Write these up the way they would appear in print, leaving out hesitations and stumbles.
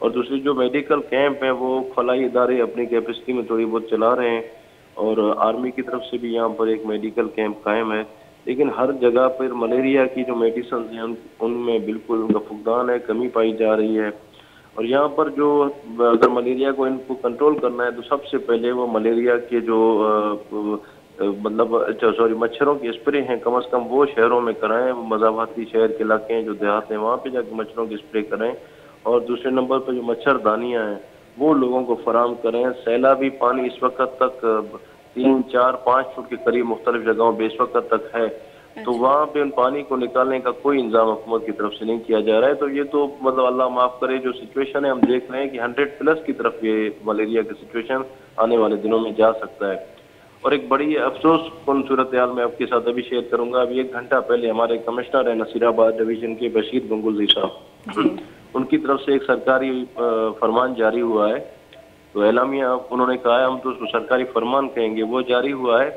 اور دوسری جو میڈیکل کیمپ ہیں وہ خلائی ادارے اپنی کیپیسٹی میں تھوڑی بہت چلا رہے ہیں، اور آرمی کی طرف سے بھی یہاں پر ایک میڈیکل کیمپ قائم ہے، لیکن ہر جگہ پر ملیریا کی جو میڈیسنز ہیں ان میں بالکل ان کا فقدان ہے، کمی پائی جا رہی ہے۔ اور یہاں پر جو اگر ملیریا کو ان کو کنٹرول کرنا ہے تو سب سے پہلے وہ ملیریا کے جو مچھروں کی اسپرے ہیں کم از کم وہ شہروں میں کرائیں، وہ مضافاتی شہر کے علاقے ہیں جو دیہات ہیں وہاں پہ جا کے مچھروں کی اسپرے کریں، اور دوسرے نمبر پہ جو مچھر دانیاں ہیں وہ لوگوں کو فراہم کریں۔ سیلابی پانی اس وقت تک 3، 4، 5 فٹ کے قریب مختلف جگہوں پہ اس وقت تک ہے، تو وہاں پہ ان پانی کو نکالنے کا کوئی انتظام حکومت کی طرف سے نہیں کیا جا رہا ہے۔ تو یہ تو مطلب اللہ معاف کرے جو سچویشن ہے، ہم دیکھ رہے ہیں کہ 100+ کی طرف یہ ملیریا کی سچویشن آنے والے دنوں میں جا سکتا ہے۔ اور ایک بڑی افسوس کن صورتحال میں آپ کے ساتھ ابھی شیئر کروں گا۔ ابھی 1 گھنٹہ پہلے ہمارے کمشنر ہیں نصیر آباد ڈویژن کے بشیر گنگوزی صاحب، ان کی طرف سے ایک سرکاری فرمان جاری ہوا ہے، تو اعلامیہ انہوں نے کہا ہے، ہم تو اس کو سرکاری فرمان کہیں گے، وہ جاری ہوا ہے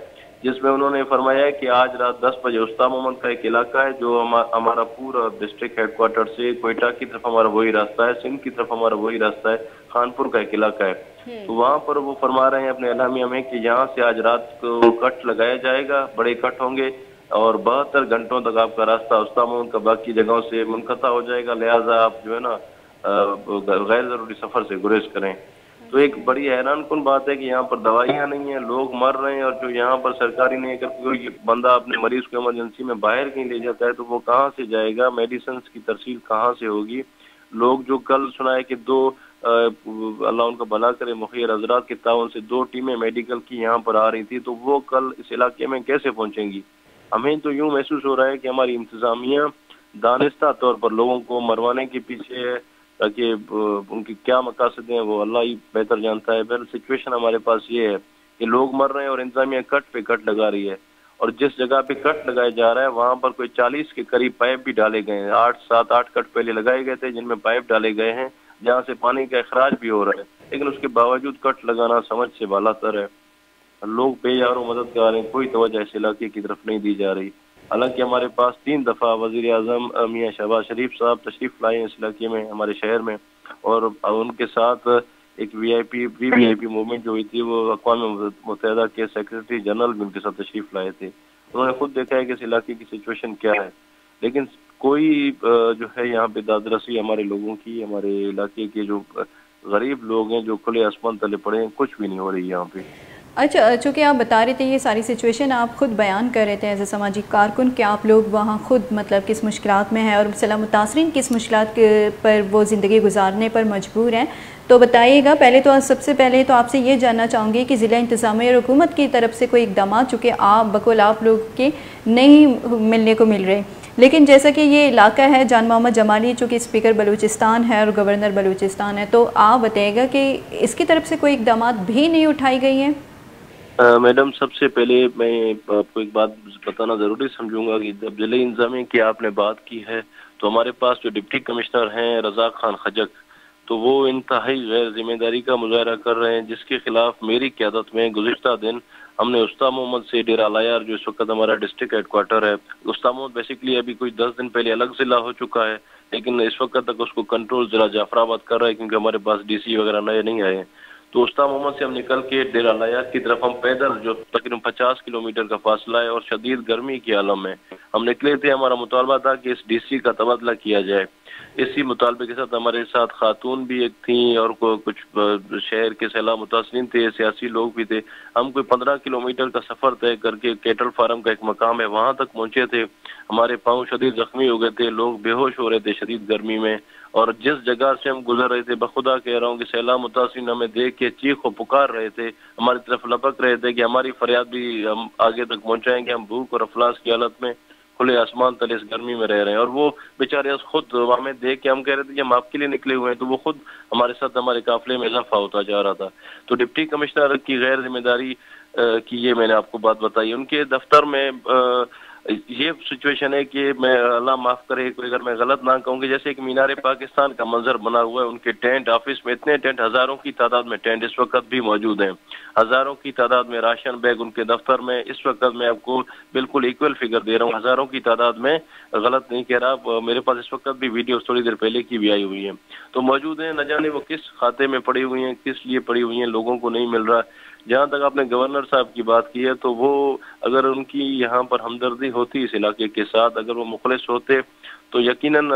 جس میں انہوں نے فرمایا ہے کہ آج رات 10 بجے استا محمد کا ایک علاقہ ہے جو ہمارا پورا ڈسٹرکٹ ہیڈ کوارٹر سے کوئٹہ کی طرف ہمارا وہی راستہ ہے، سندھ کی طرف ہمارا وہی راستہ ہے، خانپور کا ایک علاقہ ہے، تو وہاں پر وہ فرما رہے ہیں اپنے اعلامیہ میں کہ یہاں سے آج رات کو کٹ لگایا جائے گا، بڑے کٹ ہوں گے، اور 72 گھنٹوں تک آپ کا راستہ استا محمد کا باقی جگہوں سے منقطع ہو جائے گا، لہٰذا آپ جو ہے نا غیر ضروری سفر سے گریز کریں۔ تو ایک بڑی حیران کن بات ہے کہ یہاں پر دوائیاں نہیں ہیں، لوگ مر رہے ہیں، اور جو یہاں پر سرکاری نہیں، اگر کوئی بندہ اپنے مریض کو ایمرجنسی میں باہر کہیں لے جاتا ہے تو وہ کہاں سے جائے گا، میڈیسنز کی ترسیل کہاں سے ہوگی؟ لوگ جو کل سنا ہے کہ 2 اللہ ان کا بھلا کرے مخیر حضرات کے تعاون سے 2 ٹیمیں میڈیکل کی یہاں پر آ رہی تھی، تو وہ کل اس علاقے میں کیسے پہنچیں گی؟ ہمیں تو یوں محسوس ہو رہا ہے کہ ہماری انتظامیہ دانستہ طور پر لوگوں کو مروانے کے پیچھے ہے، تاکہ ان کی کیا مقاصد ہیں وہ اللہ ہی بہتر جانتا ہے۔ پھر سچویشن ہمارے پاس یہ ہے کہ لوگ مر رہے ہیں اور انتظامیہ کٹ پہ کٹ لگا رہی ہے، اور جس جگہ پہ کٹ لگایا جا رہا ہے وہاں پر کوئی 40 کے قریب پائپ بھی ڈالے گئے ہیں، 8 کٹ پہلے لگائے گئے تھے جن میں پائپ ڈالے گئے ہیں جہاں سے پانی کا اخراج بھی ہو رہا ہے، لیکن اس کے باوجود کٹ لگانا سمجھ سے بالا تر ہے۔ لوگ بے یار و مدد کر رہے ہیں، کوئی توجہ اس علاقے کی طرف نہیں دی جا رہی، حالانکہ ہمارے پاس 3 دفعہ وزیر اعظم میاں شہباز شریف صاحب تشریف لائے ہیں اس علاقے میں، ہمارے شہر میں، اور ان کے ساتھ ایک وی آئی پی موومنٹ جو ہوئی تھی وہ اقوام متحدہ کے سیکرٹری جنرل بھی ان کے ساتھ تشریف لائے تھے، انہوں نے خود دیکھا ہے کہ اس علاقے کی سچویشن کیا ہے، لیکن کوئی جو ہے یہاں پہ دادرسی ہمارے لوگوں کی، ہمارے علاقے کے جو غریب لوگ ہیں جو کھلے آسمان تلے پڑے ہیں، کچھ بھی نہیں ہو رہی یہاں پہ۔ اچھا، چونکہ آپ بتا رہے تھے یہ ساری سچویشن آپ خود بیان کر رہے تھے ایز اے سماجی کارکن کہ آپ لوگ وہاں خود مطلب کس مشکلات میں ہیں اور مثلا متاثرین کس مشکلات پر وہ زندگی گزارنے پر مجبور ہیں، تو بتائیے گا۔ پہلے تو سب سے پہلے تو آپ سے یہ جاننا چاہوں گی کہ ضلع انتظامیہ اور حکومت کی طرف سے کوئی اقدامات چونکہ بقول آپ لوگ کے نہیں ملنے کو مل رہے، لیکن جیسا کہ یہ علاقہ ہے جان محمد جمالی چونکہ اسپیکر بلوچستان ہے اور گورنر بلوچستان ہے، تو آپ بتائیے گا کہ اس کی طرف سے کوئی اقدامات بھی نہیں اٹھائی گئی ہیں؟ میڈم، سب سے پہلے میں آپ کو ایک بات بتانا ضروری سمجھوں گا کہ جب ضلع انتظامیہ کی آپ نے بات کی ہے تو ہمارے پاس جو ڈپٹی کمشنر ہیں رضا خان خجک، تو وہ انتہائی غیر ذمہ داری کا مظاہرہ کر رہے ہیں، جس کے خلاف میری قیادت میں گزشتہ دن ہم نے استا محمد سے ڈیرہ لایار جو اس وقت ہمارا ڈسٹرکٹ ہیڈ کوارٹر ہے، استا محمد بیسیکلی ابھی کوئی 10 دن پہلے الگ ضلع ہو چکا ہے، لیکن اس وقت تک اس کو کنٹرول ضلع جعفر آباد کر رہا ہے کیونکہ ہمارے پاس ڈی سی وغیرہ نئے نہیں آئے ہیں۔ تو استا محمد سے ہم نکل کے ڈیرہ لایار کی طرف ہم پیدل جو تقریباً 50 کلومیٹر کا فاصلہ ہے اور شدید گرمی کے عالم میں ہم نکلے تھے، ہمارا مطالبہ تھا کہ اس ڈی سی کا تبادلہ کیا جائے۔ اسی مطالبے کے ساتھ ہمارے ساتھ خاتون بھی ایک تھیں اور کچھ شہر کے سیلاب متاثرین تھے، سیاسی لوگ بھی تھے، ہم کوئی 15 کلومیٹر کا سفر طے کر کے کیٹل فارم کا ایک مقام ہے وہاں تک پہنچے تھے، ہمارے پاؤں شدید زخمی ہو گئے تھے، لوگ بے ہوش ہو رہے تھے شدید گرمی میں، اور جس جگہ سے ہم گزر رہے تھے بخدا کہہ رہا ہوں کہ سیلاب متاثرین ہمیں دیکھ کے چیخ و پکار رہے تھے، ہماری طرف لپک رہے تھے کہ ہماری فریاد بھی ہم آگے تک پہنچائیں گے، ہم بھوک اور افلاس کی حالت میں کھلے آسمان تلے اس گرمی میں رہ رہے ہیں، اور وہ بیچارے خود ہمیں دیکھ کے ہم کہہ رہے تھے کہ ہم آپ کے لیے نکلے ہوئے ہیں، تو وہ خود ہمارے ساتھ ہمارے قافلے میں اضافہ ہوتا جا رہا تھا۔ تو ڈپٹی کمشنر کی غیر ذمہ داری کی یہ میں نے آپ کو بات بتائی۔ ان کے دفتر میں یہ سچویشن ہے کہ میں اللہ معاف کرے اگر میں غلط نہ کہوں کہ جیسے ایک مینار پاکستان کا منظر بنا ہوا ہے، ان کے ٹینٹ آفس میں اتنے ٹینٹ، ہزاروں کی تعداد میں ٹینٹ اس وقت بھی موجود ہیں، ہزاروں کی تعداد میں راشن بیگ ان کے دفتر میں اس وقت میں آپ کو بالکل ایکول فگر دے رہا ہوں، ہزاروں کی تعداد میں، غلط نہیں کہہ رہا، میرے پاس اس وقت بھی ویڈیو تھوڑی دیر پہلے کی بھی آئی ہوئی ہیں تو موجود ہیں، نہ جانے وہ کس کھاتے میں پڑی ہوئی ہیں، کس لیے پڑی ہوئی ہیں، لوگوں کو نہیں مل رہا۔ جہاں تک آپ نے گورنر صاحب کی بات کی ہے تو وہ اگر ان کی یہاں پر ہمدردی ہوتی اس علاقے کے ساتھ، اگر وہ مخلص ہوتے تو یقیناً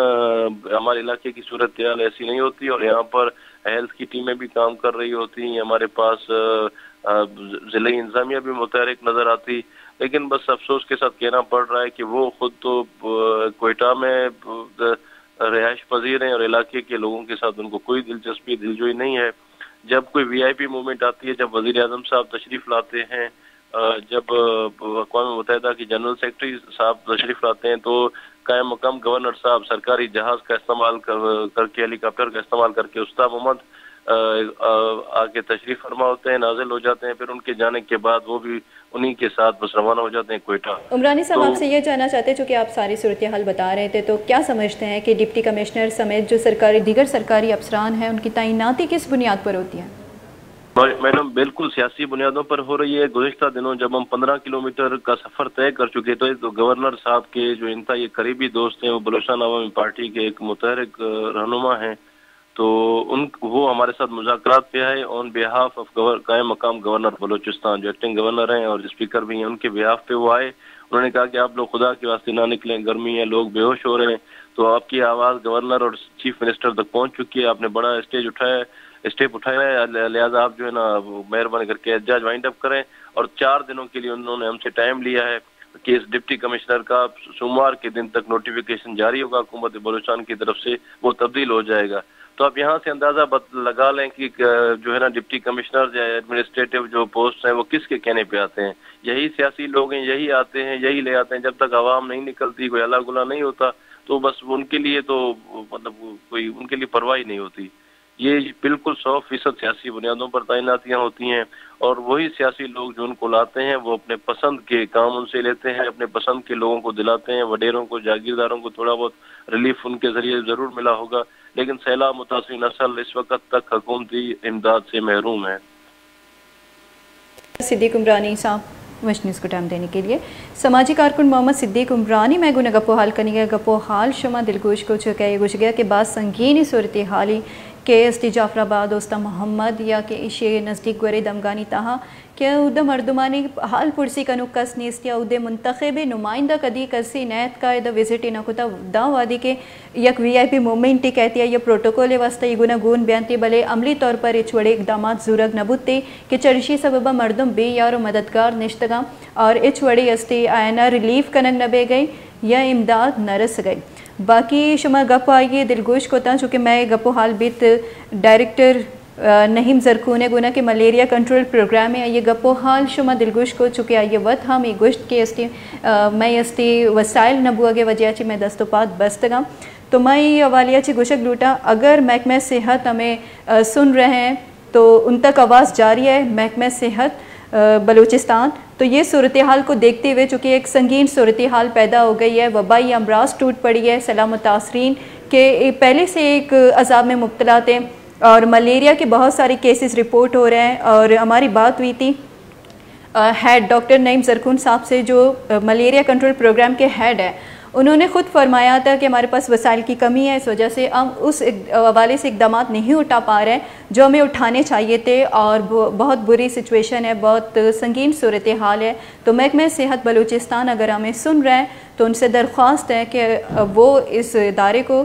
ہمارے علاقے کی صورتحال ایسی نہیں ہوتی اور یہاں پر ہیلتھ کی ٹیمیں بھی کام کر رہی ہوتی، ہمارے پاس ضلعی انتظامیہ بھی متحرک نظر آتی، لیکن بس افسوس کے ساتھ کہنا پڑ رہا ہے کہ وہ خود تو کوئٹہ میں رہائش پذیر ہیں اور علاقے کے لوگوں کے ساتھ ان کو کوئی دلچسپی دلجوئی نہیں ہے۔ جب کوئی وی آئی پی موومنٹ آتی ہے، جب وزیر اعظم صاحب تشریف لاتے ہیں، جب اقوام متحدہ کی جنرل سیکرٹری صاحب تشریف لاتے ہیں تو قائم مقام گورنر صاحب سرکاری جہاز کا استعمال کر کے، ہیلی کاپٹر کا استعمال کر کے استا محمد آگے تشریف فرما ہوتے ہیں، نازل ہو جاتے ہیں، پھر ان کے جانے کے بعد وہ بھی انہی کے ساتھ بس روانہ ہو جاتے ہیں کوئٹہ۔ عمرانی صاحب آپ سے یہ جاننا چاہتے ہیں، چونکہ آپ ساری صورتحال بتا رہے تھے، تو کیا سمجھتے ہیں کہ ڈپٹی کمشنر سمیت جو دیگر سرکاری افسران ہیں ان کی تعیناتی کس بنیاد پر ہوتی ہے؟ میڈم بالکل سیاسی بنیادوں پر ہو رہی ہے۔ گزشتہ دنوں جب ہم 15 کلومیٹر کا سفر طے کر چکے تھے تو گورنر صاحب کے جو انتہائی قریبی دوست ہیں، وہ بلوچستان عوامی پارٹی کے ایک متحرک رہنما ہیں، تو وہ ہمارے ساتھ مذاکرات پہ آئے آن بیہاف آف قائم مقام گورنر بلوچستان، جو ایکٹنگ گورنر ہیں اور اسپیکر بھی ہیں، ان کے بیہاف پہ وہ آئے۔ انہوں نے کہا کہ آپ لوگ خدا کے واسطے نہ نکلیں، گرمی ہے، لوگ بے ہوش ہو رہے ہیں، تو آپ کی آواز گورنر اور چیف منسٹر تک پہنچ چکی ہے، آپ نے بڑا اسٹیپ اٹھایا ہے، لہٰذا آپ جو ہے نا مہربانی کر کے احتجاج وائنڈ اپ کریں۔ اور 4 دنوں کے لیے انہوں نے ہم سے ٹائم لیا ہے کہ اس ڈپٹی کمشنر کا سوموار کے دن تک نوٹیفیکیشن جاری ہوگا حکومت بلوچستان کی طرف سے، وہ تبدیل ہو جائے گا۔ تو آپ یہاں سے اندازہ لگا لیں کہ جو ہے نا ڈپٹی کمشنر یا ایڈمنسٹریٹو جو پوسٹ ہیں وہ کس کے کہنے پہ آتے ہیں، یہی سیاسی لوگ ہیں، یہی آتے ہیں، یہی لے آتے ہیں، جب تک عوام نہیں نکلتی، کوئی اللہ گلا نہیں ہوتا تو بس ان کے لیے تو مطلب کوئی ان کے لیے پرواہ نہیں ہوتی۔ یہ بالکل 100% سیاسی بنیادوں پر تعیناتیاں ہوتی ہیں اور وہی سیاسی لوگ جو ان کو لاتے ہیں وہ اپنے پسند کے کام ان سے لیتے ہیں، اپنے پسند کے لوگوں کو دلاتے ہیں، وڈیروں کو، جاگیرداروں کو تھوڑا بہت ریلیف ان کے ذریعے ضرور ملا ہوگا، لیکن سیلاب متاثر نسل اس وقت تک حکومتی امداد سے محروم ہے۔ صدیق عمرانی صاحب وش نیوز کو ٹائم دینے کے لیے۔ سماجی کارکن محمد صدیق عمرانی میں گنہ گپو حال کنگے گپو حال شما دلگوش کو چکے گوش گیا کہ بعض سنگینی صورتحالی کہ اسٹی جعفر آباد اوستا محمد یا کہ ایشے نزدیک گورے دمگانی تاہا کہ ادھا مردمانی حال پرسی کنو کس نیست یا ادھے منتخب نمائندہ کدی کسی نیت کا ادھا وزٹ نکتا دا وادی کے یک وی آئی پی مومنٹی کہتی ہے یا پروٹوکول واسطہ یہ گنہ گون بیانتی بلے عملی طور پر اچوڑے اقدامات زورگ نبوتے کہ چرشی سببا مردم بے یار و مددگار نشتگاں اور اچوڑے اسٹی آئینہ ریلیف کنگ نبے گئی یا امداد نرس گئی۔ باقی شما گپ آئیے دلگوش کو تا چونکہ میں گپو حال بیت ڈائریکٹر نہیم زرکونے گونا کہ ملیریا کنٹرول پروگرام ہے یہ گپو حال شما دلگوش کو چونکہ آئیے وقت ہم یہ گوشت کے میں اسٹی وسائل نبو اگے وجہ چی میں دستوپات بستگاں تو میں یہ حوالیہ چی گوشک لوٹا اگر محکمہ صحت ہمیں سن رہے ہیں تو ان تک آواز جاری ہے محکمہ صحت بلوچستان، تو یہ صورتحال کو دیکھتے ہوئے چونکہ ایک سنگین صورتحال پیدا ہو گئی ہے، وبائی امراض ٹوٹ پڑی ہے، سیلاب متاثرین کے پہلے سے ایک عذاب میں مبتلا تھے اور ملیریا کے بہت سارے کیسز رپورٹ ہو رہے ہیں اور ہماری بات ہوئی تھی ہیڈ ڈاکٹر نعیم زرکون صاحب سے جو ملیریا کنٹرول پروگرام کے ہیڈ ہے، انہوں نے خود فرمایا تھا کہ ہمارے پاس وسائل کی کمی ہے، اس وجہ سے ہم اس حوالے سے اقدامات نہیں اٹھا پا رہے ہیں جو ہمیں اٹھانے چاہیے تھے اور بہت بری سچویشن ہے، بہت سنگین صورتحال ہے۔ تو محکمہ صحت بلوچستان اگر ہمیں سن رہے ہیں تو ان سے درخواست ہے کہ وہ اس ادارے کو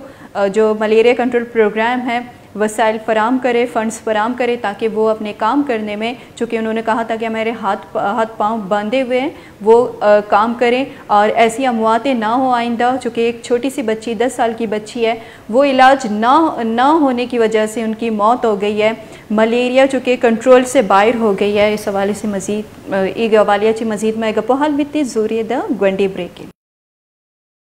جو ملیریا کنٹرول پروگرام ہے وسائل فراہم کرے، فنڈز فراہم کرے تاکہ وہ اپنے کام کرنے میں، چونکہ انہوں نے کہا تھا کہ ہمارے ہاتھ پاؤں باندھے ہوئے ہیں، وہ کام کریں اور ایسی امواتیں نہ ہوں آئندہ، چونکہ ایک چھوٹی سی بچی 10 سال کی بچی ہے، وہ علاج نہ ہونے کی وجہ سے ان کی موت ہو گئی ہے۔ ملیریا چونکہ کنٹرول سے باہر ہو گئی ہے، اس حوالے سے مزید ایک حوالیہ چی مزید میں گپو حال بیتی زوری دا گونڈی بریک